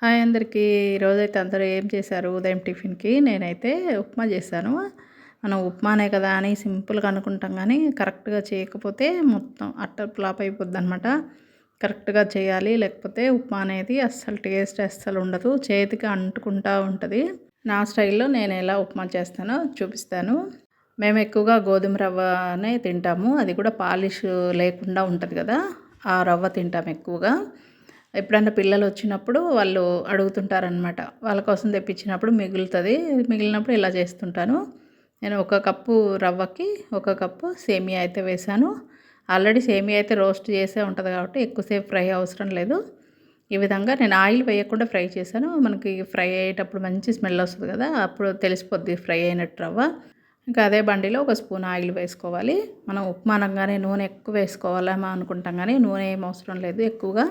Hi అందరికీ. ఈరోజైతే అందరూ ఏం చేశారు ఉదయం టిఫిన్‌కి? నేనైతే ఉప్మా చేశాను. మనం ఉప్మానే కదా అని సింపుల్‌గా అనుకుంటాం గానీ, కరెక్ట్‌గా చేయకపోతే మొత్తం అట్టర్ ఫ్లాప్ అయిపోద్దనమాట. కరెక్ట్‌గా చేయాలి. లేకపోతే ఉప్మా అనేది అస్సలు టేస్ట్ అస్సలు ఉండదు. చేతికి అంటుకుంటా ఉంటది. నా స్టైల్‌లో నేను ఎలా ఉప్మా చేస్తానో చూపిస్తాను. మేము ఎక్కువగా గోధుమ రవ్వనే తింటాము. అది కూడా పాలిష్ లేకుండా ఉంటది కదా! ఆ రవ్వ తింటాం ఎక్కువగా. ఎప్పుడన్నా పిల్లలొచ్చినప్పుడు వాళ్ళు అడుగుతుంటారనమాట. వాళ్ళ కోసం తెప్పించినప్పుడు మిగులుతది. మిగిలినప్పుడు ఇలా చేస్తుంటాను. నేను ఒక కప్పు రవ్వకి ఒక కప్పు సేమియా అయితే వేశాను. ఆల్రెడీ సేమియా అయితే రోస్ట్ చేసే ఉంటది కాబట్టి ఎక్కువసేపు ఫ్రై అవసరం లేదు. ఈ విధంగా నేను ఆయిల్ వేయకుండా ఫ్రై చేశాను. మనకి ఫ్రై అయ్యేటప్పుడు మంచి స్మెల్ వస్తది కదా! అప్పుడు తెలిసిపోద్ది ఫ్రై అయినట్టు రవ్వ. ఇంకా అదే బండిలో ఒక స్పూన్ ఆయిల్ వేసుకోవాలి. మనం ఉప్మా అనంగానే నూనె ఎక్కువ వేసుకోవాలేమో అనుకుంటాం గానీ నూనె ఏం అవసరం లేదు ఎక్కువగా.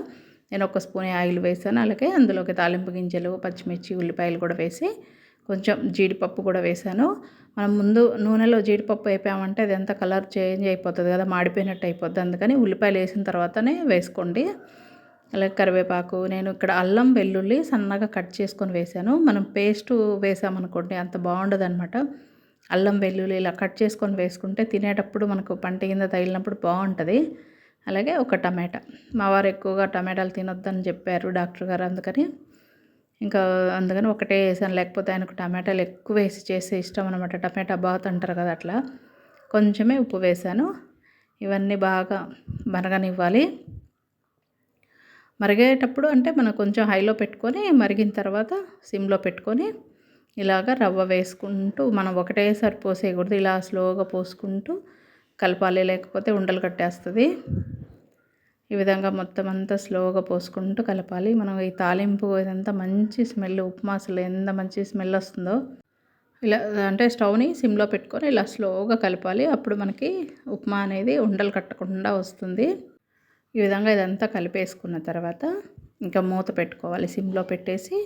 నేను ఒక స్పూన్ ఆయిల్ వేసాను. అలాగే అందులోకి తాలింపు గింజలు, పచ్చిమిర్చి, ఉల్లిపాయలు కూడా వేసి కొంచెం జీడిపప్పు కూడా వేసాను. మనం ముందు నూనెలో జీడిపప్పు వేపామంటే అదంతా కలర్ చేంజ్ అయిపోతది కదా! మాడిపోయినట్టు అయిపోద్ది. అందుకని ఉల్లిపాయలు వేసిన తర్వాతనే వేసుకోండి. అలాగే కరివేపాకు, నేను ఇక్కడ అల్లం, వెల్లుల్లి సన్నగా కట్ చేసుకొని వేసాను. మనం పేస్టు వేసామనుకోండి అంత బాగుండదనమాట. అల్లం, వెల్లుల్లి ఇలా కట్ చేసుకొని వేసుకుంటే తినేటప్పుడు మనకు పంట కింద తగిలినప్పుడు బాగుంటది. అలాగే ఒక టమాటా. మా వారు ఎక్కువగా టమాటాలు తినొద్దని చెప్పారు డాక్టర్ గారు. అందుకని ఒకటే వేసాను. లేకపోతే ఆయనకు టమాటాలు ఎక్కువ వేసి చేస్తే ఇష్టం అనమాట. టమాటా బాత్ అంటారు కదా అట్లా. కొంచెమే ఉప్పు వేసాను. ఇవన్నీ బాగా మరగనివ్వాలి. మరిగేటప్పుడు అంటే మనం కొంచెం హైలో పెట్టుకొని మరిగిన తర్వాత సిమ్లో పెట్టుకొని ఇలాగ రవ్వ వేసుకుంటూ మనం ఒకటేసారి పోసేయకూడదు. ఇలా స్లోగా పోసుకుంటూ కలపాలి. లేకపోతే ఉండలు కట్టేస్తది. ఈ విధంగా మొత్తం అంతా స్లోగా పోసుకుంటూ కలపాలి. మనం ఈ తాలింపు ఇదంతా మంచి స్మెల్, ఉప్మా అసలు ఎంత మంచి స్మెల్ వస్తుందో. ఇలా అంటే స్టవ్‌ని సిమ్‌లో పెట్టుకొని ఇలా స్లోగా కలపాలి. అప్పుడు మనకి ఉప్మా అనేది ఉండలు కట్టకుండా వస్తుంది. ఈ విధంగా ఇదంతా కలిపేసుకున్న తర్వాత ఇంకా మూత పెట్టుకోవాలి. సిమ్‌లో పెట్టేసి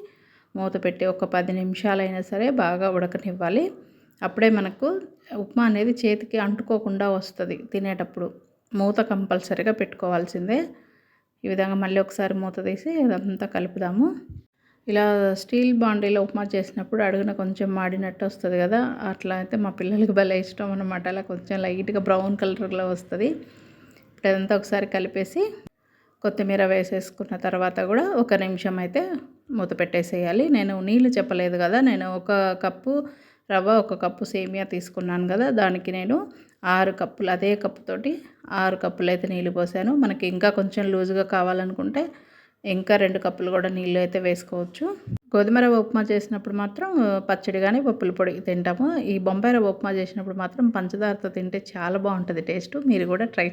మూత పెట్టి ఒక 10 నిమిషాలైనా సరే బాగా ఉడకనివ్వాలి. అప్పుడే మనకు ఉప్మా అనేది చేతికి అంటుకోకుండా వస్తది తినేటప్పుడు. మూత కంపల్సరీగా పెట్టుకోవాల్సిందే. ఈ విధంగా మళ్ళీ ఒకసారి మూత తీసి అదంతా కలుపుదాము. ఇలా స్టీల్ బాండీలో ఉప్మా చేసినప్పుడు అడుగున కొంచెం మాడినట్టు వస్తది కదా! అట్లా అయితే మా పిల్లలకి భలే ఇష్టం అనమాట. అలా కొంచెం లైట్‌గా బ్రౌన్ కలర్‌లో వస్తది. ఇప్పుడు అదంతా ఒకసారి కలిపేసి కొత్తిమీర వేసేసుకున్న తర్వాత కూడా ఒక నిమిషం అయితే మూత పెట్టేసేయాలి. నేను నీళ్ళు చెప్పలేదు కదా! నేను ఒక కప్పు రవ్వ, ఒక కప్పు సేమియా తీసుకున్నాను కదా! దానికి నేను 6 కప్పులు, అదే కప్పుతోటి 6 కప్పులైతే నీళ్ళు పోసాను. మనకి ఇంకా కొంచెం లూజ్‌గా కావాలనుకుంటే ఇంకా 2 కప్పులు కూడా నీళ్ళు అయితే వేసుకోవచ్చు. గోధుమ రవ్వ ఉప్మా చేసినప్పుడు మాత్రం పచ్చడి గాని, పప్పుల పొడి తింటాము. ఈ బొంబాయి రవ్వ ఉప్మా చేసినప్పుడు మాత్రం పంచదారతో తింటే చాలా బాగుంటది టేస్టు. మీరు కూడా ట్రై